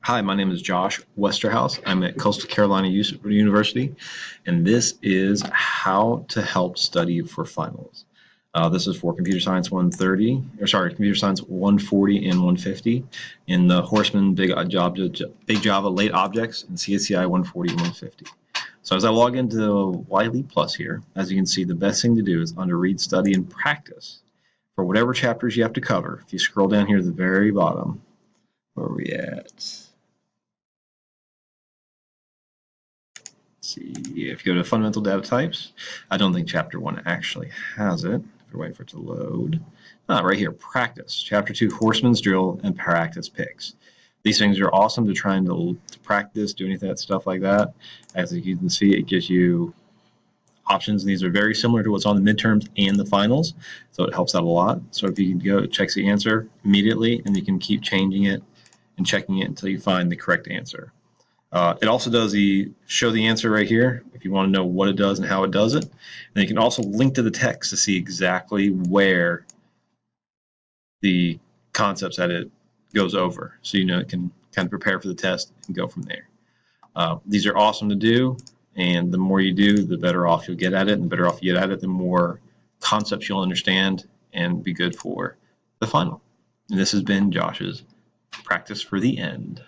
Hi, my name is Josh Westerhouse. I'm at Coastal Carolina University, and this is how to help study for finals. This is for Computer Science 130, or sorry, Computer Science 140 and 150 in the Horseman Big Java Late Objects and CSCI 140 and 150. So as I log into WileyPlus here, as you can see, the best thing to do is under Read, Study, and Practice for whatever chapters you have to cover. If you scroll down here at the very bottom, where are we at? See, if you go to fundamental data types, I don't think chapter 1 actually has it. If you're waiting for it to load. Right here, practice. Chapter 2, horseman's drill and practice picks. These things are awesome to try and to practice, do any of that stuff like that. As you can see, it gives you options, and these are very similar to what's on the midterms and the finals, so it helps out a lot. So if you can go, it checks the answer immediately, and you can keep changing it and checking it until you find the correct answer. It also does the show the answer right here if you want to know what it does and how it does it. And you can also link to the text to see exactly where the concepts that it goes over, so you know it can kind of prepare for the test and go from there. These are awesome to do, and the more you do, the better off you'll get at it, and the better off you get at it, the more concepts you'll understand and be good for the final. And this has been Josh's Practice for the End.